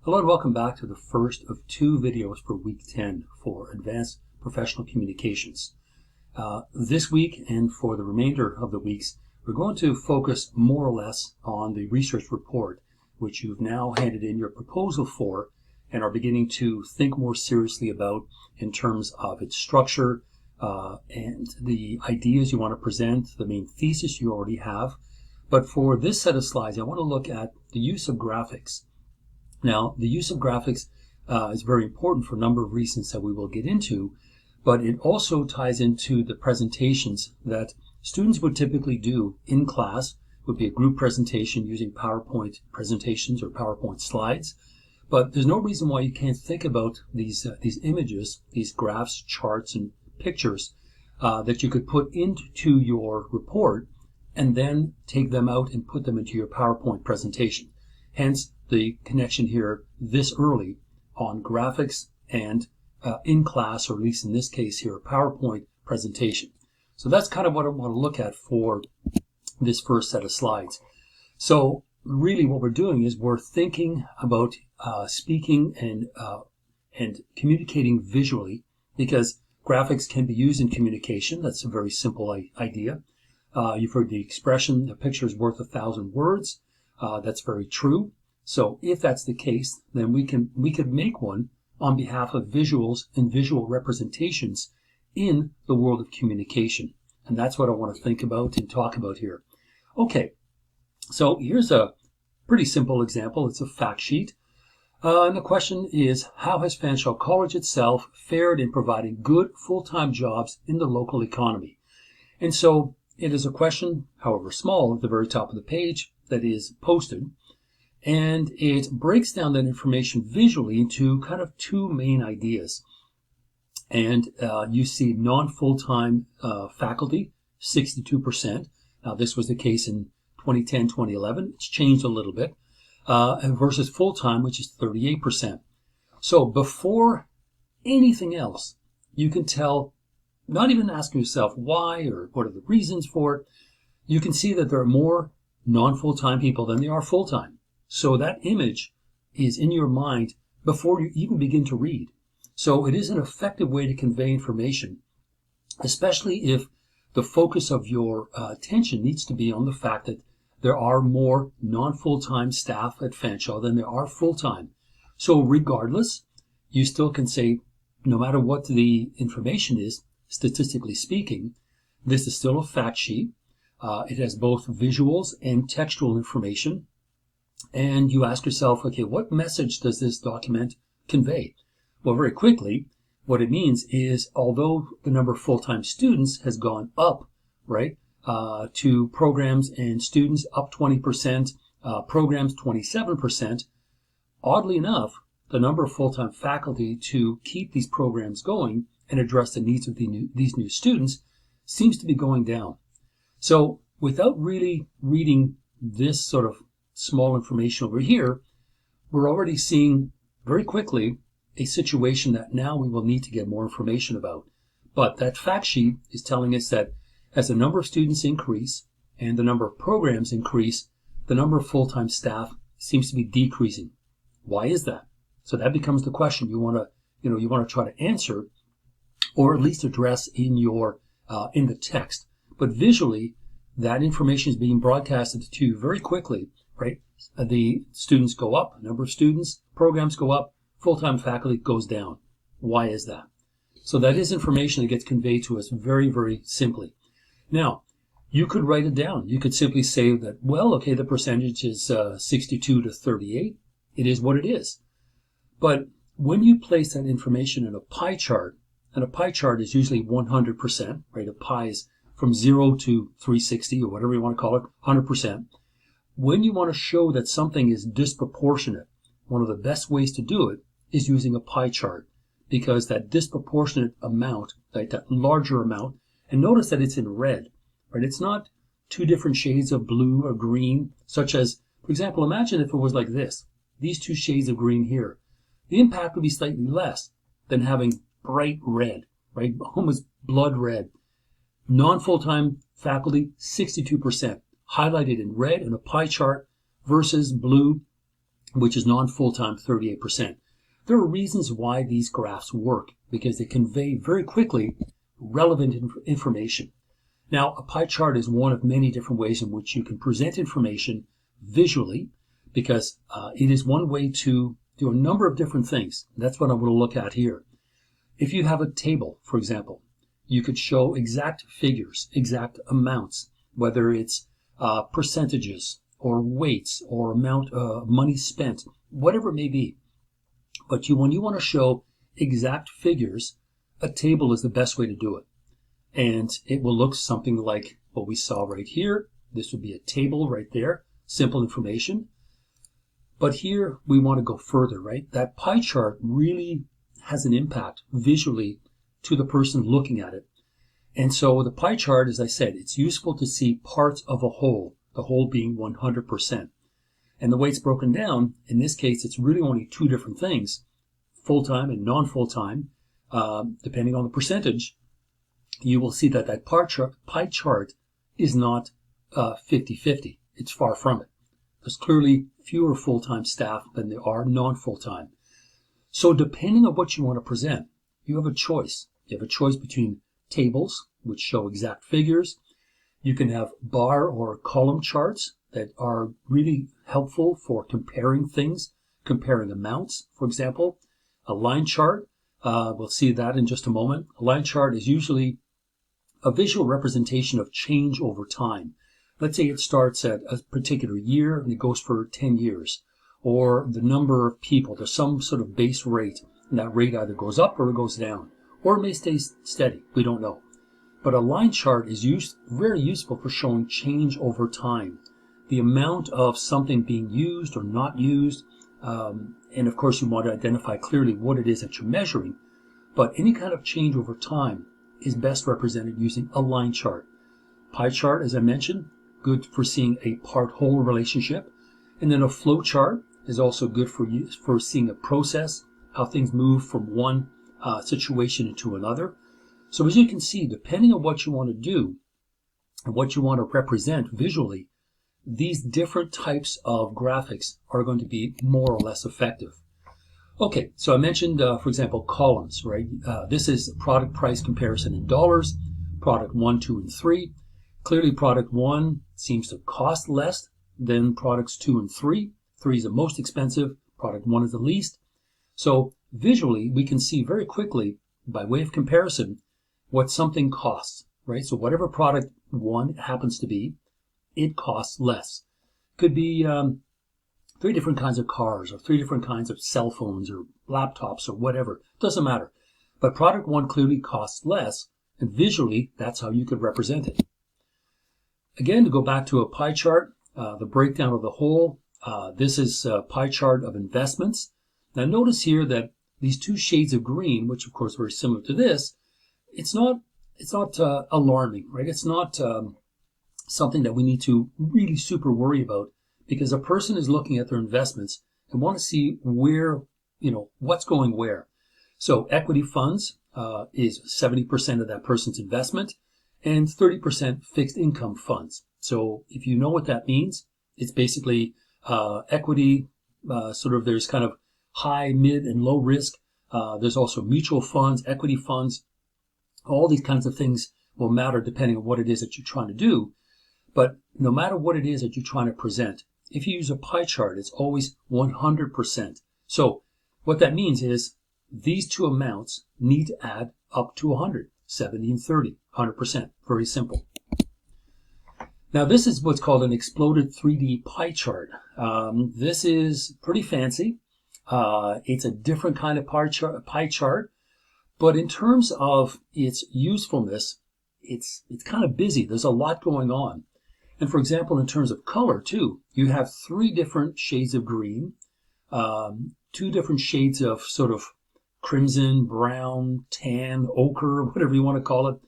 Hello and welcome back to the first of two videos for week 10 for Advanced Professional Communications. This week and for the remainder of the weeks, we're going to focus more or less on the research report, which you've now handed in your proposal for and are beginning to think more seriously about in terms of its structure and the ideas you want to present, the main thesis you already have. But for this set of slides, I want to look at the use of graphics. Now, the use of graphics is very important for a number of reasons that we will get into, but it also ties into the presentations that students would typically do in class. It would be a group presentation using PowerPoint presentations or PowerPoint slides. But there's no reason why you can't think about these images, these graphs, charts, and pictures that you could put into your report and then take them out and put them into your PowerPoint presentation. Hence, the connection here this early on graphics and in class, or at least in this case here, a PowerPoint presentation. So that's kind of what I want to look at for this first set of slides. So really what we're doing is we're thinking about speaking and communicating visually, because graphics can be used in communication. That's a very simple idea. You've heard the expression, a picture is worth 1,000 words. That's very true. So if that's the case, then we could make one on behalf of visuals and visual representations in the world of communication. And that's what I want to think about and talk about here. Okay, so here's a pretty simple example. It's a fact sheet. And the question is, how has Fanshawe College itself fared in providing good full-time jobs in the local economy? And so it is a question, however small, at the very top of the page that is posted. And it breaks down that information visually into kind of two main ideas. And you see non-full-time faculty, 62%. Now, this was the case in 2010, 2011. It's changed a little bit. And versus full-time, which is 38%. So before anything else, you can tell, not even asking yourself why or what are the reasons for it, you can see that there are more non-full-time people than there are full-time. So that image is in your mind before you even begin to read. So it is an effective way to convey information, especially if the focus of your attention needs to be on the fact that there are more non-full-time staff at Fanshawe than there are full-time. So regardless, you still can say, no matter what the information is, statistically speaking, this is still a fact sheet. It has both visuals and textual information. And you ask yourself, okay, what message does this document convey? Well, very quickly, what it means is, although the number of full-time students has gone up, right, to programs and students up 20%, programs 27%, oddly enough, the number of full-time faculty to keep these programs going and address the needs of these new students seems to be going down. So without really reading this sort of small information over here, we're already seeing very quickly a situation that now we will need to get more information about. But that fact sheet is telling us that as the number of students increase and the number of programs increase, the number of full-time staff seems to be decreasing. Why is that? So that becomes the question you want to try to answer, or at least address in your in the text. But visually, that information is being broadcasted to you very quickly. Right? The students go up, number of students, programs go up, full-time faculty goes down. Why is that? So that is information that gets conveyed to us very, very simply. Now, you could write it down. You could simply say that, well, okay, the percentage is 62 to 38. It is what it is. But when you place that information in a pie chart, and a pie chart is usually 100%, right? A pie is from 0 to 360 or whatever you want to call it, 100%. When you want to show that something is disproportionate, one of the best ways to do it is using a pie chart, because that disproportionate amount, like that larger amount, and notice that it's in red, right? It's not two different shades of blue or green, such as, for example, imagine if it was like this, these two shades of green here. The impact would be slightly less than having bright red, right? Almost blood red. Non-full-time faculty, 62%. Highlighted in red in a pie chart versus blue which is non-full-time 38%. There are reasons why these graphs work, because they convey very quickly relevant information. Now, a pie chart is one of many different ways in which you can present information visually, because it is one way to do a number of different things. That's what I'm going to look at here. If you have a table, for example, you could show exact figures, exact amounts, whether it's percentages or weights or amount of money spent, whatever it may be. But when you want to show exact figures, a table is the best way to do it. And it will look something like what we saw right here. This would be a table right there, simple information. But here we want to go further, right? That pie chart really has an impact visually to the person looking at it. And so the pie chart, as I said, it's useful to see parts of a whole, the whole being 100%. And the way it's broken down, in this case, it's really only two different things, full-time and non-full-time, depending on the percentage. You will see that that pie chart is not 50-50. It's far from it. There's clearly fewer full-time staff than there are non-full-time. So depending on what you want to present, you have a choice. You have a choice between tables, which show exact figures. You can have bar or column charts that are really helpful for comparing things, comparing amounts. For example, a line chart, we'll see that in just a moment. A line chart is usually a visual representation of change over time. Let's say it starts at a particular year and it goes for 10 years, or the number of people. There's some sort of base rate, and that rate either goes up or it goes down, or it may stay steady. We don't know. But a line chart is very useful for showing change over time, the amount of something being used or not used, and of course you want to identify clearly what it is that you're measuring. But any kind of change over time is best represented using a line chart. Pie chart, as I mentioned, good for seeing a part-whole relationship. And then a flow chart is also good for seeing a process, how things move from one situation into another. So as you can see, depending on what you want to do and what you want to represent visually, these different types of graphics are going to be more or less effective. Okay, so I mentioned, for example, columns, right? This is product price comparison in dollars, product 1, 2, and 3. Clearly, product 1 seems to cost less than products 2 and 3. 3 is the most expensive, product 1 is the least. So visually, we can see very quickly, by way of comparison, what something costs, right? So whatever product 1 happens to be, it costs less. Could be 3 different kinds of cars, or 3 different kinds of cell phones, or laptops, or whatever. Doesn't matter. But product 1 clearly costs less, and visually, that's how you could represent it. Again, to go back to a pie chart, the breakdown of the whole, this is a pie chart of investments. Now notice here that these 2 shades of green, which of course are very similar to this, it's not alarming, right? It's not something that we need to really super worry about, because a person is looking at their investments and want to see where, what's going where. So equity funds is 70% of that person's investment, and 30% fixed income funds. So if you know what that means, it's basically equity, there's kind of high, mid, and low risk. There's also mutual funds, equity funds. All these kinds of things will matter depending on what it is that you're trying to do. But no matter what it is that you're trying to present, if you use a pie chart, it's always 100%. So what that means is these 2 amounts need to add up to 100, 70 and 30, 100%. Very simple. Now this is what's called an exploded 3D pie chart. This is pretty fancy. It's a different kind of pie chart, but in terms of its usefulness, it's kind of busy. There's a lot going on. And for example, in terms of color too, you have 3 different shades of green, 2 different shades of sort of crimson, brown, tan, ochre, whatever you want to call it.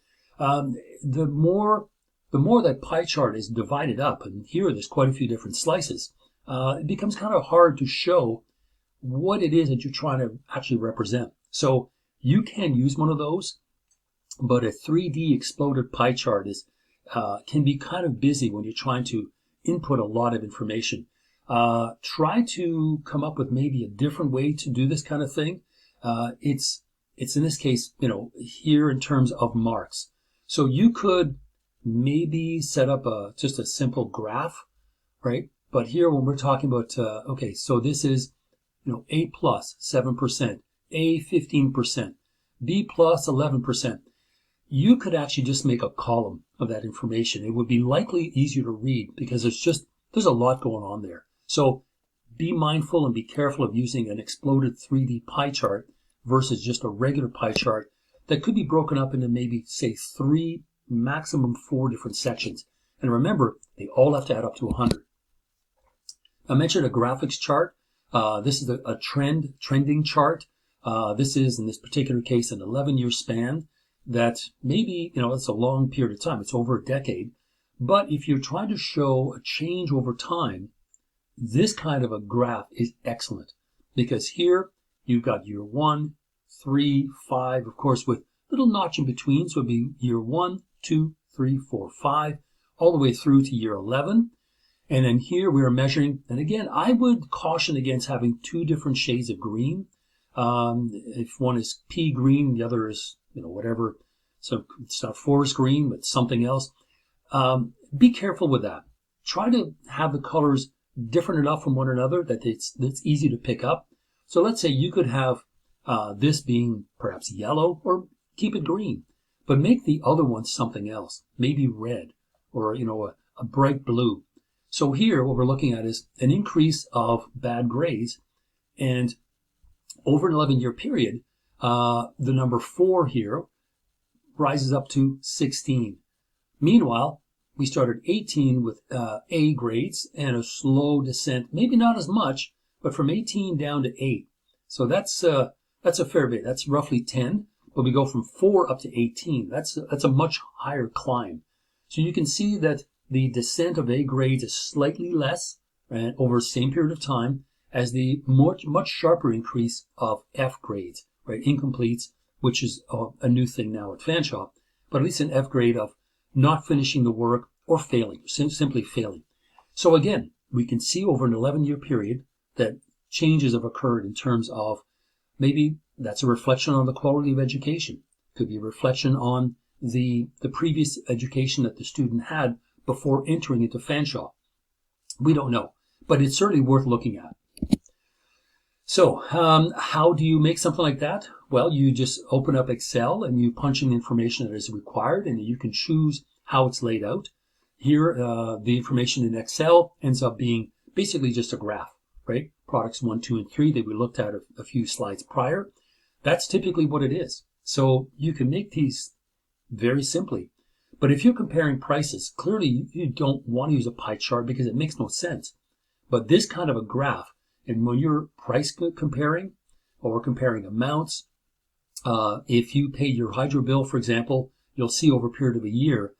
The more that pie chart is divided up, and here there's quite a few different slices, it becomes kind of hard to show what it is that you're trying to actually represent. So you can use one of those, but a 3D exploded pie chart can be kind of busy when you're trying to input a lot of information. Try to come up with maybe a different way to do this kind of thing. It's in this case, here in terms of marks. So you could maybe set up just a simple graph, right? But here when we're talking about, okay, so this is, A plus 7%, A 15%, B plus 11%. You could actually just make a column of that information. It would be likely easier to read because there's a lot going on there. So be mindful and be careful of using an exploded 3D pie chart versus just a regular pie chart that could be broken up into maybe, say, 3, maximum 4 different sections. And remember, they all have to add up to 100. I mentioned a graphics chart. This is a trending chart. This is, in this particular case, an 11-year span that maybe, it's a long period of time. It's over a decade. But if you're trying to show a change over time, this kind of a graph is excellent because here you've got year 1, 3, 5, of course, with little notch in between. So it'd be year 1, 2, 3, 4, 5, all the way through to year 11. And then here we are measuring. And again, I would caution against having 2 different shades of green. If one is pea green, the other is, whatever. So it's not forest green, but something else. Be careful with that. Try to have the colors different enough from one another that it's easy to pick up. So let's say you could have this being perhaps yellow, or keep it green, but make the other one something else, maybe red, or a bright blue. So here what we're looking at is an increase of bad grades, and over an 11-year period, the number 4 here rises up to 16. Meanwhile, we started 18 with A grades and a slow descent, maybe not as much, but from 18 down to 8. So that's a fair bit. That's roughly 10, but we go from 4 up to 18. That's a much higher climb. So you can see that the descent of A grades is slightly less, right, over the same period of time as the much sharper increase of F grades, right, incompletes, which is a new thing now at Fanshawe, but at least an F grade of not finishing the work or failing, simply failing. So again, we can see over an 11-year period that changes have occurred in terms of maybe that's a reflection on the quality of education. Could be a reflection on the previous education that the student had before entering into Fanshawe. We don't know, but it's certainly worth looking at. So how do you make something like that? Well, you just open up Excel and you punch in information that is required, and you can choose how it's laid out. Here, the information in Excel ends up being basically just a graph, right? Products 1, 2, and 3 that we looked at a few slides prior. That's typically what it is. So you can make these very simply. But if you're comparing prices, clearly you don't want to use a pie chart because it makes no sense. But this kind of a graph, and when you're price comparing or comparing amounts, if you pay your hydro bill, for example, you'll see over a period of a year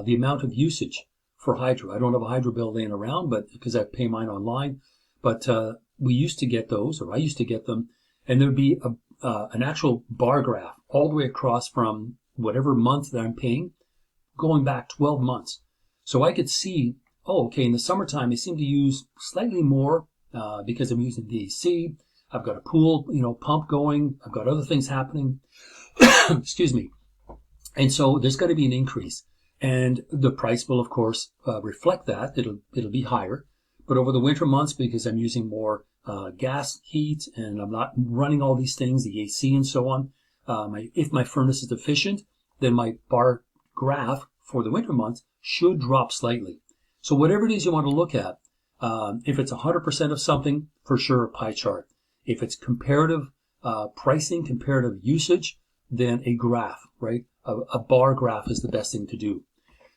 the amount of usage for hydro. I don't have a hydro bill laying around, but because I pay mine online. But we used to get those, or I used to get them, and there'd be an actual bar graph all the way across from whatever month that I'm paying, going back 12 months. So I could see, oh, okay, in the summertime, I seem to use slightly more because I'm using the AC. I've got a pool, pump going. I've got other things happening. Excuse me. And so there's got to be an increase. And the price will, of course, reflect that. It'll be higher. But over the winter months, because I'm using more gas heat and I'm not running all these things, the AC and so on, if my furnace is efficient, then my bar graph for the winter months should drop slightly. So whatever it is you want to look at, if it's 100% of something, for sure, a pie chart. If it's comparative pricing, comparative usage, then a graph, right? A bar graph is the best thing to do.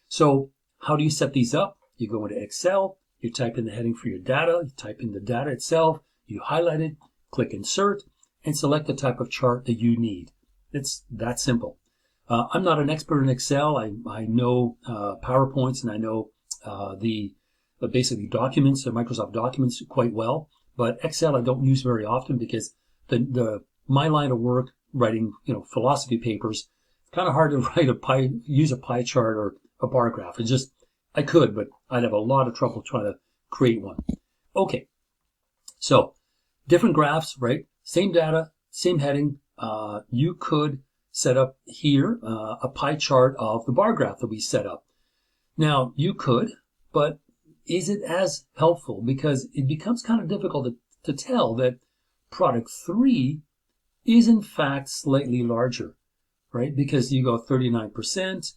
So how do you set these up? You go into Excel, you type in the heading for your data, you type in the data itself, you highlight it, click Insert, and select the type of chart that you need. It's that simple. I'm not an expert in Excel. I know PowerPoints and I know the basically documents, the Microsoft documents quite well. But Excel I don't use very often because my line of work, writing philosophy papers, it's kind of hard to use a pie chart or a bar graph. It's just I could, but I'd have a lot of trouble trying to create one. Okay, so different graphs, right? Same data, same heading. You could set up here a pie chart of the bar graph that we set up. Now, you could, but is it as helpful? Because it becomes kind of difficult to tell that product 3 is in fact slightly larger, right? Because you go 39%,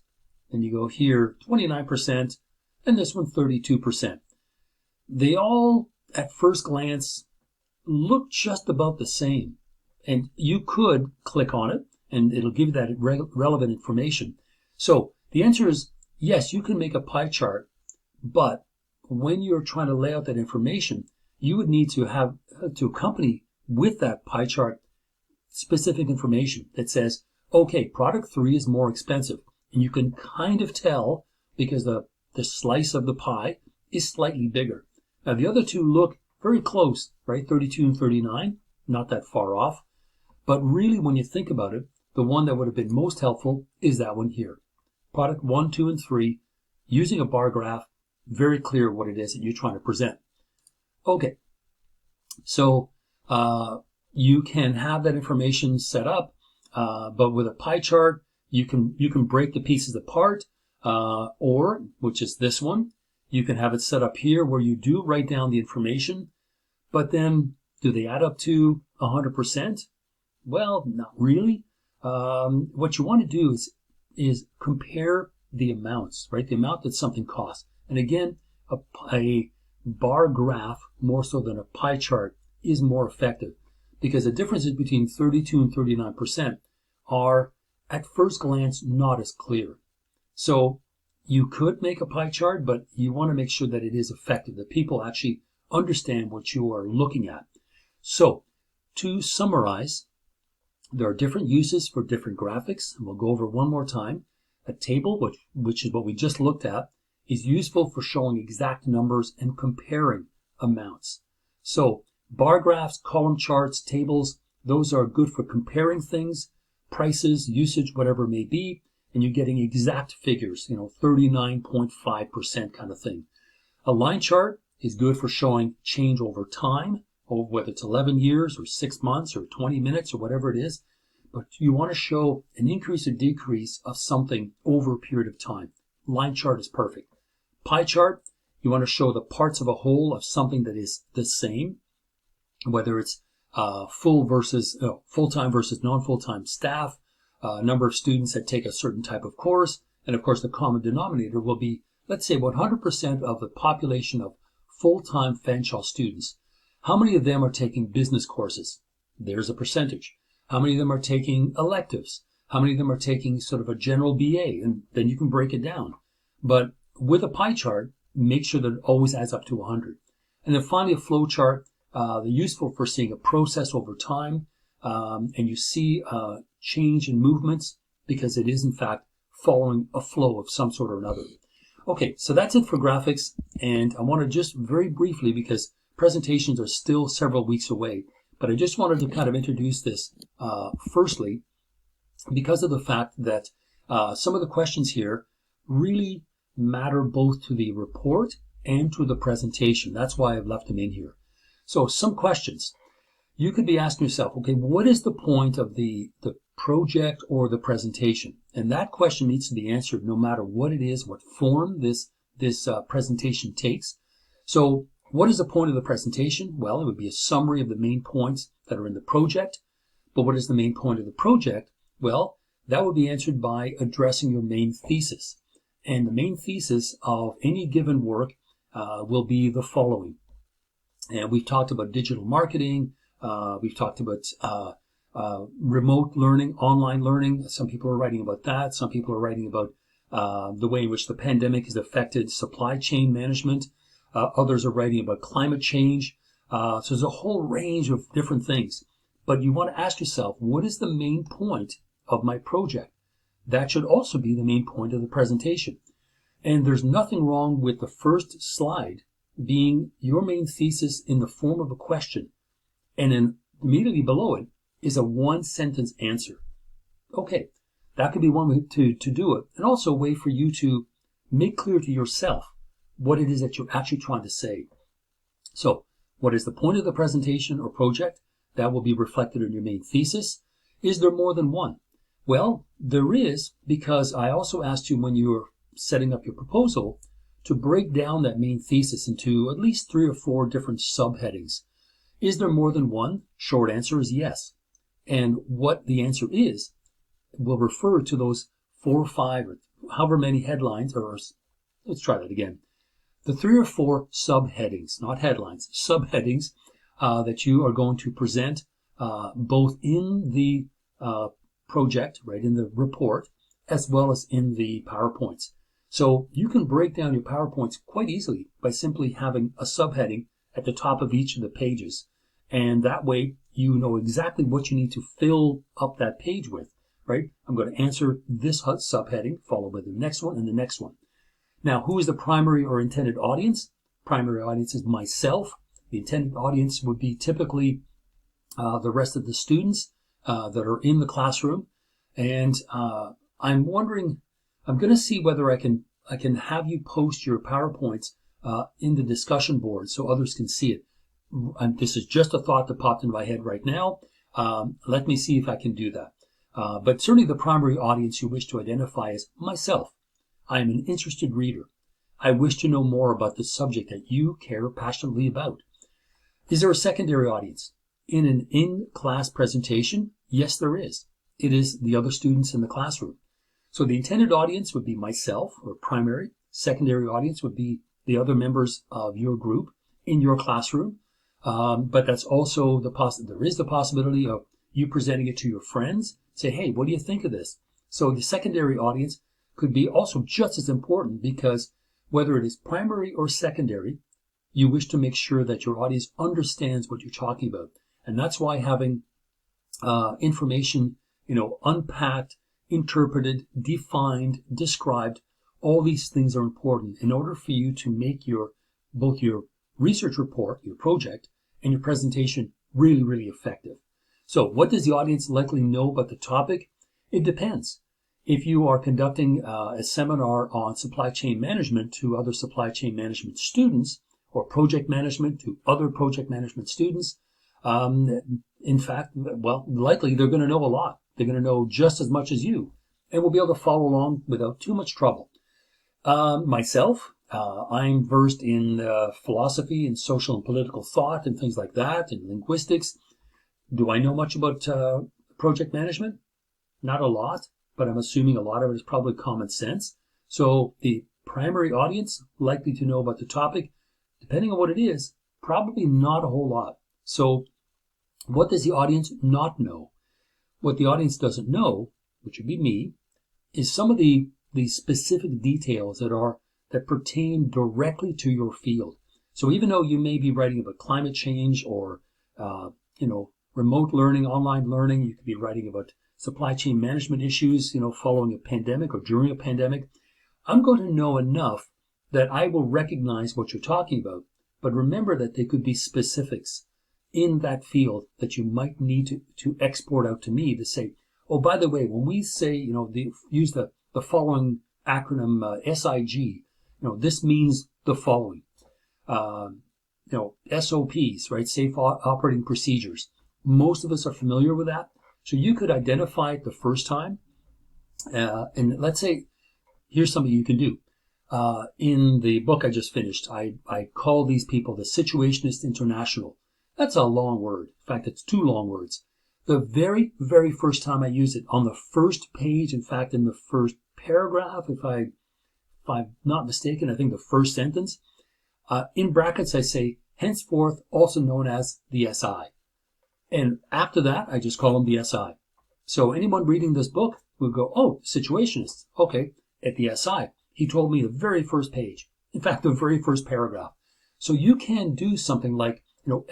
and you go here 29%, and this one 32%. They all, at first glance, look just about the same. And you could click on it, and it'll give you that relevant information. So the answer is yes, you can make a pie chart, but when you're trying to lay out that information, you would need to have to accompany with that pie chart specific information that says, okay, product 3 is more expensive. And you can kind of tell because the slice of the pie is slightly bigger. Now, the other two look very close, right? 32 and 39, not that far off. But really, when you think about it, the one that would have been most helpful is that one here. Product 1, 2, and 3, using a bar graph, very clear what it is that you're trying to present. Okay, so you can have that information set up, but with a pie chart, you can break the pieces apart, or, which is this one, you can have it set up here where you do write down the information, but then do they add up to 100%? Well, not really. What you want to do is compare the amounts, right? The amount that something costs. And again, a bar graph, more so than a pie chart, is more effective because the differences between 32 and 39% are, at first glance, not as clear. So you could make a pie chart, but you want to make sure that it is effective, that people actually understand what you are looking at. So to summarize, there are different uses for different graphics. And we'll go over one more time. A table, which is what we just looked at, is useful for showing exact numbers and comparing amounts. So bar graphs, column charts, tables, those are good for comparing things, prices, usage, whatever it may be, and you're getting exact figures, 39.5% kind of thing. A line chart is good for showing change over time, or whether it's 11 years or 6 months or 20 minutes or whatever it is, but you want to show an increase or decrease of something over a period of time. Line chart is perfect. Pie chart, you want to show the parts of a whole of something that is the same, whether it's full-time versus non-full-time staff, number of students that take a certain type of course, and of course the common denominator will be, let's say, 100% of the population of full-time Fanshawe students. How many of them are taking business courses? There's a percentage. How many of them are taking electives? How many of them are taking sort of a general BA? And then you can break it down. But with a pie chart, make sure that it always adds up to 100. And then finally, a flow chart. They're useful for seeing a process over time. And you see change in movements because it is, in fact, following a flow of some sort or another. Okay, so that's it for graphics. And I want to just very briefly, because presentations are still several weeks away, but I just wanted to kind of introduce this firstly because of the fact that some of the questions here really matter both to the report and to the presentation. That's why I've left them in here. So some questions. You could be asking yourself, okay, what is the point of the project or the presentation? And that question needs to be answered no matter what it is, what form this presentation takes. So what is the point of the presentation? Well, it would be a summary of the main points that are in the project. But what is the main point of the project? Well, that would be answered by addressing your main thesis. And the main thesis of any given work will be the following. And we've talked about digital marketing. We've talked about remote learning, online learning. Some people are writing about that. Some people are writing about the way in which the pandemic has affected supply chain management. Others are writing about climate change. So there's a whole range of different things. But you want to ask yourself, what is the main point of my project? That should also be the main point of the presentation. And there's nothing wrong with the first slide being your main thesis in the form of a question. And then immediately below it is a one-sentence answer. Okay, that could be one way to do it. And also a way for you to make clear to yourself what it is that you're actually trying to say. So What is the point of the presentation or project? That will be reflected in your main thesis. Is there more than one? Well, there is, because I also asked you when you were setting up your proposal to break down that main thesis into at least 3 or 4 different subheadings. Is there more than one? Short answer is yes. And what the answer is will refer to those 4 or 5 or however many headlines, or let's try that again. The 3 or 4 subheadings, not headlines, subheadings that you are going to present both in the project, right, in the report, as well as in the PowerPoints. So you can break down your PowerPoints quite easily by simply having a subheading at the top of each of the pages. And that way you know exactly what you need to fill up that page with, right? I'm going to answer this subheading, followed by the next one and the next one. Now, who is the primary or intended audience? Primary audience is myself. The intended audience would be typically the rest of the students that are in the classroom. And I'm wondering, I'm going to see whether I can have you post your PowerPoints in the discussion board so others can see it. And this is just a thought that popped into my head right now. Let me see if I can do that. But certainly the primary audience you wish to identify is myself. I am an interested reader. I wish to know more about the subject that you care passionately about. Is there a secondary audience? In an in-class presentation, yes, there is. It is the other students in the classroom. So the intended audience would be myself, or primary. Secondary audience would be the other members of your group in your classroom. But that's also there is the possibility of you presenting it to your friends. Say, hey, what do you think of this? So the secondary audience could be also just as important, because whether it is primary or secondary, you wish to make sure that your audience understands what you're talking about. And that's why having information, unpacked, interpreted, defined, described, all these things are important in order for you to make both your research report, your project, and your presentation really, really effective. So what does the audience likely know about the topic? It depends. If you are conducting a seminar on supply chain management to other supply chain management students, or project management to other project management students, in fact, well, likely they're going to know a lot. They're going to know just as much as you, and will be able to follow along without too much trouble. Myself, I'm versed in philosophy and social and political thought and things like that, and linguistics. Do I know much about project management? Not a lot, but I'm assuming a lot of it is probably common sense. So the primary audience, likely to know about the topic, depending on what it is, probably not a whole lot. So what does the audience not know? What the audience doesn't know, which would be me, is some of the specific details that pertain directly to your field. So even though you may be writing about climate change or remote learning, online learning, you could be writing about supply chain management issues, following a pandemic or during a pandemic, I'm going to know enough that I will recognize what you're talking about. But remember that there could be specifics in that field that you might need to export out to me to say, oh, by the way, when we say, use the following acronym SIG, this means the following. SOPs, right? Safe operating procedures. Most of us are familiar with that. So you could identify it the first time. And let's say, here's something you can do. In the book I just finished, I call these people the Situationist International. That's a long word. In fact, it's 2 long words. The very, very first time I use it, on the first page, in fact, in the first paragraph, if I'm not mistaken, I think the first sentence, in brackets I say, henceforth also known as the SI. And after that, I just call them the SI. So anyone reading this book will go, oh, Situationist. Okay, at the SI. He told me the very first page. In fact, the very first paragraph. So you can do something like,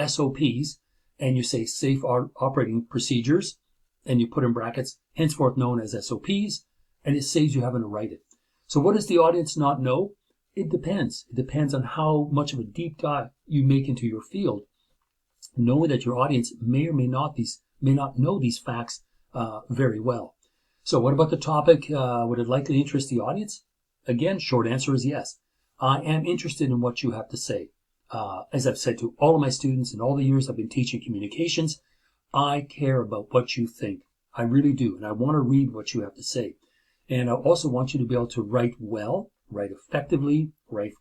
SOPs, and you say safe operating procedures, and you put in brackets, henceforth known as SOPs, and it saves you having to write it. So what does the audience not know? It depends. It depends on how much of a deep dive you make into your field, knowing that your audience may or may not know these facts very well. So what about the topic? Would it likely interest the audience? Again, short answer is yes. I am interested in what you have to say. as I've said to all of my students in all the years I've been teaching communications, I care about what you think. I really do. And I want to read what you have to say. And I also want you to be able to write well, write effectively, write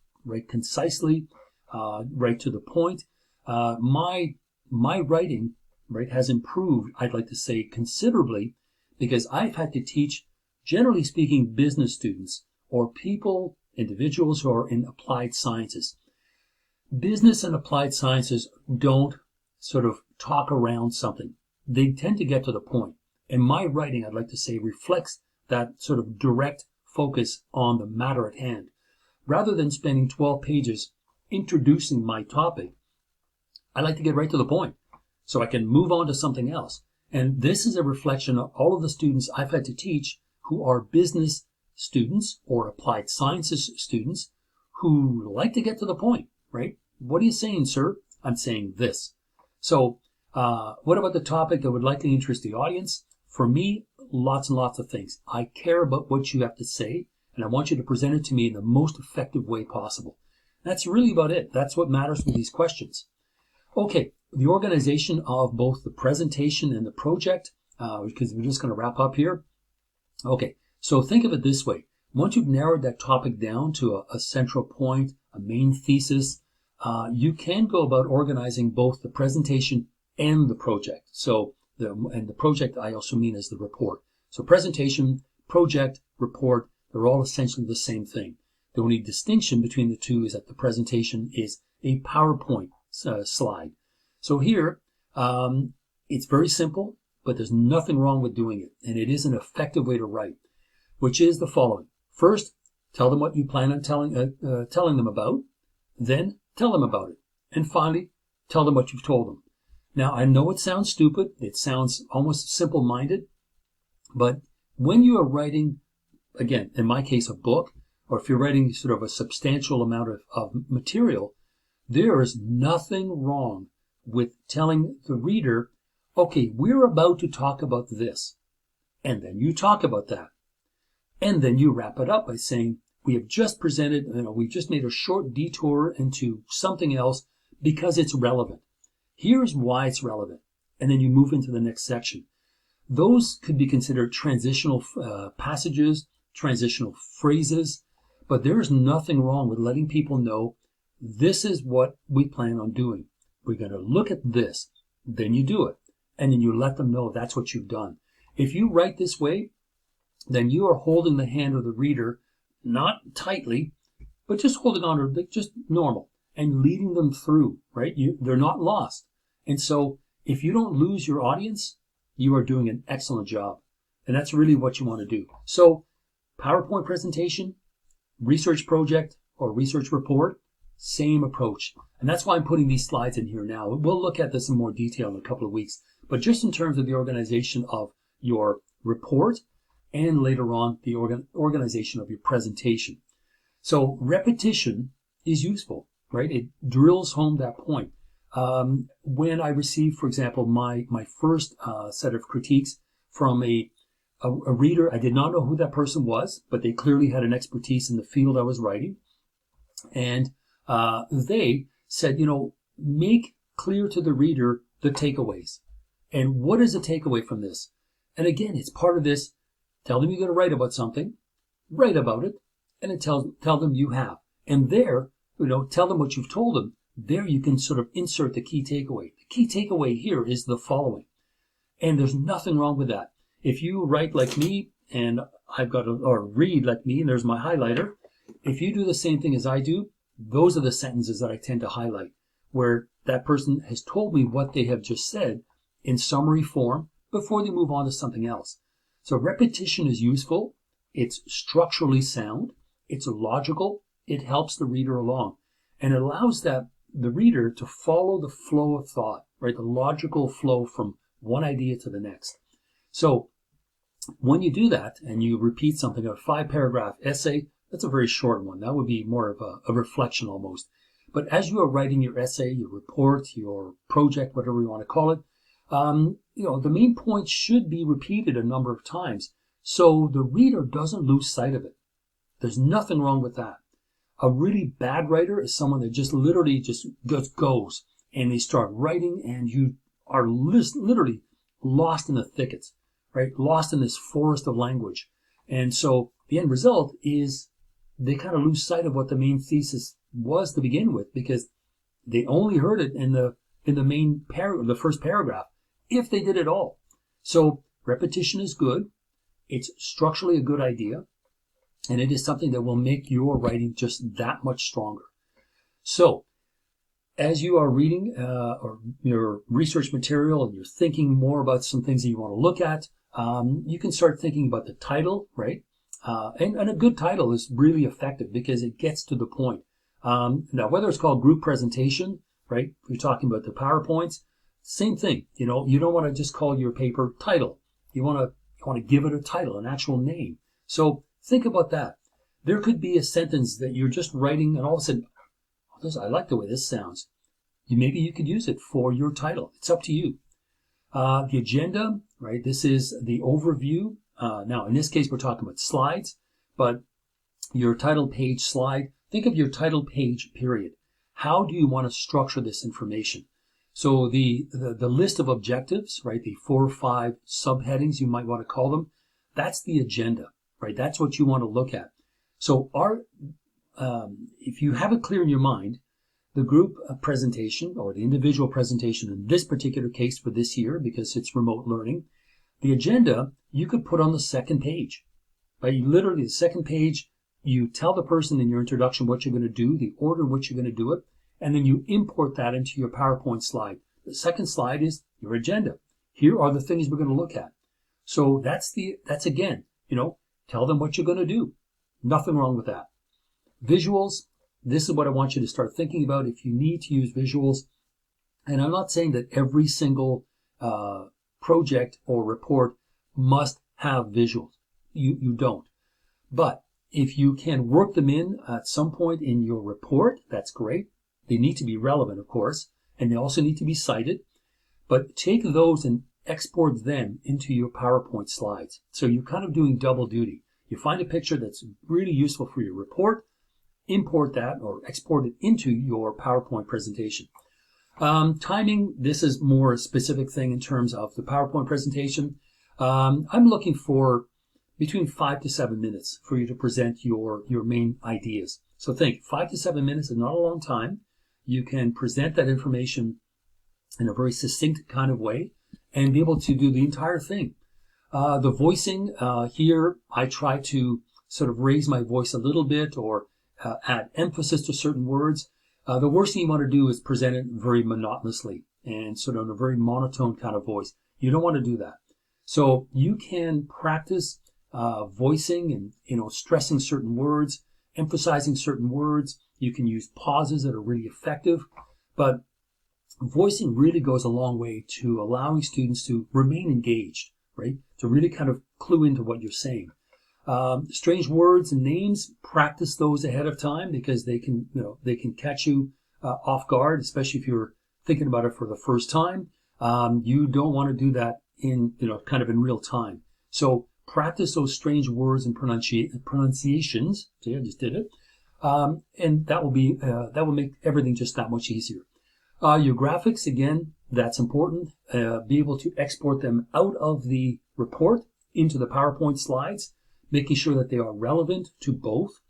concisely, write to the point. My writing, right, has improved, I'd like to say, considerably, because I've had to teach, generally speaking, business students or people, individuals who are in applied sciences. Business and applied sciences don't sort of talk around something. They tend to get to the point. And my writing, I'd like to say, reflects that sort of direct focus on the matter at hand. Rather than spending 12 pages introducing my topic, I like to get right to the point so I can move on to something else. And this is a reflection of all of the students I've had to teach who are business students or applied sciences students who like to get to the point, right? What are you saying, sir? I'm saying this. So what about the topic that would likely interest the audience? For me, lots and lots of things. I care about what you have to say, and I want you to present it to me in the most effective way possible. That's really about it. That's what matters with these questions. Okay, the organization of both the presentation and the project, because we're just going to wrap up here. Okay, so think of it this way. Once you've narrowed that topic down to a central point, a main thesis, you can go about organizing both the presentation and the project. So, the project I also mean as the report. So presentation, project, report, they're all essentially the same thing. The only distinction between the two is that the presentation is a PowerPoint slide. So here, it's very simple, but there's nothing wrong with doing it. And it is an effective way to write, which is the following. First, tell them what you plan on telling them about. Then tell them about it. And finally, tell them what you've told them. Now, I know it sounds stupid. It sounds almost simple-minded. But when you are writing, again, in my case, a book, or if you're writing sort of a substantial amount of material, there is nothing wrong with telling the reader, okay, we're about to talk about this. And then you talk about that. And then you wrap it up by saying, we have just presented, we've just made a short detour into something else because it's relevant. Here's why it's relevant. And then you move into the next section. Those could be considered transitional passages, transitional phrases, but there is nothing wrong with letting people know this is what we plan on doing. We're going to look at this. Then you do it. And then you let them know that's what you've done. If you write this way, then you are holding the hand of the reader, not tightly, but just holding on to it, just normal, and leading them through, right? They're not lost. And so if you don't lose your audience, you are doing an excellent job. And that's really what you want to do. So PowerPoint presentation, research project, or research report, same approach. And that's why I'm putting these slides in here now. We'll look at this in more detail in a couple of weeks. But just in terms of the organization of your report and later on the organization of your presentation. So repetition is useful, right? It drills home that point. When I received, for example, my first set of critiques from a reader, I did not know who that person was, but they clearly had an expertise in the field I was writing. And they said, make clear to the reader the takeaways. And what is the takeaway from this? And again, it's part of this. Tell them you're going to write about something, write about it, and then tell them you have. And there, tell them what you've told them. There you can sort of insert the key takeaway. The key takeaway here is the following. And there's nothing wrong with that. If you write like me, and or read like me, and there's my highlighter, if you do the same thing as I do, those are the sentences that I tend to highlight, where that person has told me what they have just said in summary form before they move on to something else. So repetition is useful. It's structurally sound. It's logical. It helps the reader along. And it allows the reader to follow the flow of thought, right? The logical flow from one idea to the next. So when you do that and you repeat something, a 5-paragraph essay, that's a very short one. That would be more of a reflection almost. But as you are writing your essay, your report, your project, whatever you want to call it, the main points should be repeated a number of times so the reader doesn't lose sight of it. There's nothing wrong with that. A really bad writer is someone that just literally just goes and they start writing, and you are literally lost in the thickets, right? Lost in this forest of language. And so the end result is they kind of lose sight of what the main thesis was to begin with, because they only heard it in the main the first paragraph, if they did at all. So repetition is good. It's structurally a good idea, and it is something that will make your writing just that much stronger. So as you are reading or your research material and you're thinking more about some things that you want to look at, you can start thinking about the title, right? And a good title is really effective because it gets to the point. Now, whether it's called group presentation, right? If you're talking about the PowerPoints, same thing. You know, you don't want to just call your paper title. You want to give it a title, an actual name. So think about that. There could be a sentence that you're just writing, and all of a sudden, oh, I like the way this sounds. Maybe you could use it for your title. It's up to you. The agenda, right? This is the overview. Now, in this case, we're talking about slides, but your title page slide, think of your title page period. How do you want to structure this information? So the list of objectives, right? The 4 or 5 subheadings, you might want to call them. That's the agenda, right? That's what you want to look at. So if you have it clear in your mind, the group presentation or the individual presentation in this particular case for this year, because it's remote learning, the agenda you could put on the second page. Right? Literally the second page, you tell the person in your introduction what you're going to do, the order in which you're going to do it, and then you import that into your PowerPoint slide. The second slide is your agenda. Here are the things we're going to look at. So that's again, tell them what you're going to do. Nothing wrong with that. Visuals, this is what I want you to start thinking about if you need to use visuals. And I'm not saying that every single project or report must have visuals. You don't. But if you can work them in at some point in your report, that's great. They need to be relevant, of course, and they also need to be cited. But take those and export them into your PowerPoint slides. So you're kind of doing double duty. You find a picture that's really useful for your report, import that or export it into your PowerPoint presentation. Timing, this is more a specific thing in terms of the PowerPoint presentation. I'm looking for between 5 to 7 minutes for you to present your main ideas. So think, 5 to 7 minutes is not a long time. You can present that information in a very succinct kind of way and be able to do the entire thing. The voicing, here I try to sort of raise my voice a little bit or add emphasis to certain words. The worst thing you want to do is present it very monotonously and sort of in a very monotone kind of voice. You don't want to do that. So you can practice voicing and stressing certain words, emphasizing certain words. You can use pauses that are really effective, but voicing really goes a long way to allowing students to remain engaged, right? To really kind of clue into what you're saying. Strange words and names, practice those ahead of time because they can catch you off guard, especially if you're thinking about it for the first time. You don't want to do that in real time. So practice those strange words and pronunciations. See, I just did it. And that will make everything just that much easier. Your graphics, again, that's important. Be able to export them out of the report into the PowerPoint slides, making sure that they are relevant to both.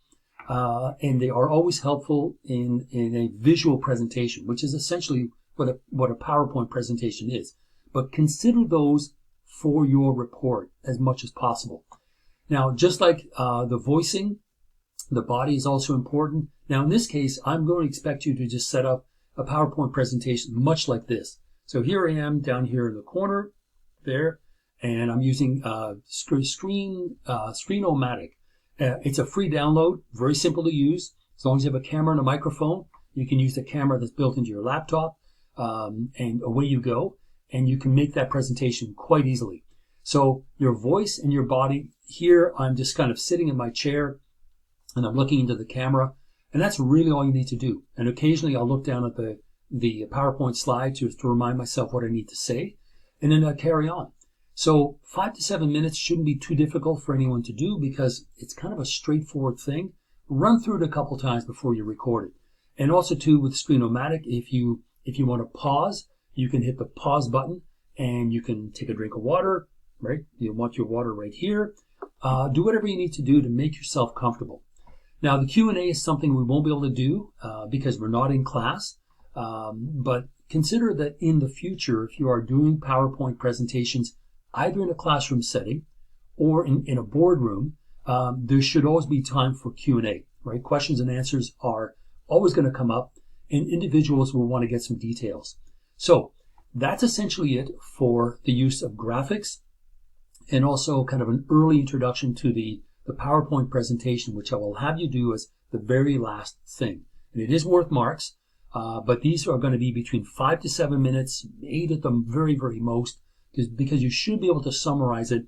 And they are always helpful in a visual presentation, which is essentially what a PowerPoint presentation is. But consider those for your report as much as possible. Now, just like the voicing, the body is also important. Now, in this case, I'm going to expect you to just set up a PowerPoint presentation much like this. So here I am down here in the corner there, and I'm using Screen-O-Matic. It's a free download, very simple to use. As long as you have a camera and a microphone, you can use the camera that's built into your laptop, and away you go. And you can make that presentation quite easily. So your voice and your body, here I'm just kind of sitting in my chair and I'm looking into the camera, and that's really all you need to do. And occasionally I'll look down at the PowerPoint slide to remind myself what I need to say, and then I carry on. So 5 to 7 minutes shouldn't be too difficult for anyone to do because it's kind of a straightforward thing. run through it a couple times before you record it. And also too, with Screen-O-Matic, if you want to pause, you can hit the pause button and you can take a drink of water, right? You want your water right here. Do whatever you need to do to make yourself comfortable. Now, the Q&A is something we won't be able to do because we're not in class, but consider that in the future, if you are doing PowerPoint presentations, either in a classroom setting or in a boardroom, there should always be time for Q&A, right? Questions and answers are always going to come up, and individuals will want to get some details. So that's essentially it for the use of graphics and also kind of an early introduction to the PowerPoint presentation, which I will have you do as the very last thing. And it is worth marks, but these are going to be between 5 to 7 minutes, 8 at the very, very most, because you should be able to summarize it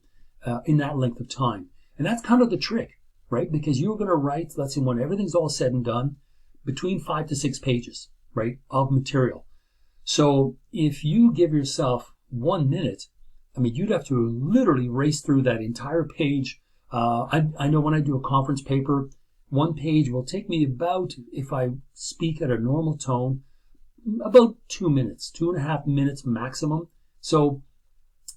in that length of time. And that's kind of the trick, right? Because you're going to write, let's say when everything's all said and done, between 5 to 6 pages, right, of material. So if you give yourself 1 minute, I mean, you'd have to literally race through that entire page. I know when I do a conference paper, 1 page will take me about, if I speak at a normal tone, about 2 minutes, 2.5 minutes maximum. So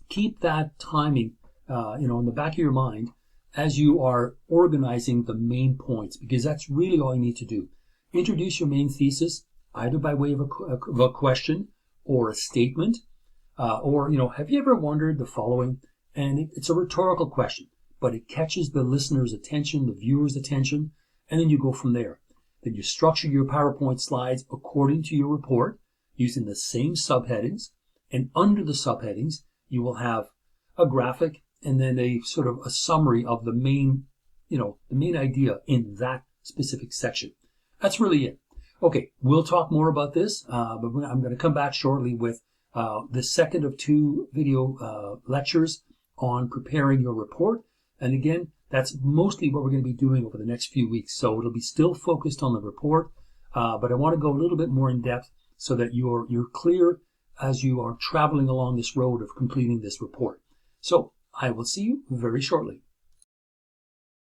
keep that timing, in the back of your mind as you are organizing the main points, because that's really all you need to do. Introduce your main thesis, either by way of a question or a statement, or, have you ever wondered the following? And it's a rhetorical question, but it catches the listener's attention, the viewer's attention, and then you go from there. Then you structure your PowerPoint slides according to your report using the same subheadings, and under the subheadings, you will have a graphic and then a sort of a summary of the main, the main idea in that specific section. That's really it. Okay, we'll talk more about this, but I'm going to come back shortly with the second of 2 video lectures on preparing your report. And again, that's mostly what we're going to be doing over the next few weeks. So it'll be still focused on the report, but I want to go a little bit more in depth so that you're clear as you are traveling along this road of completing this report. So I will see you very shortly.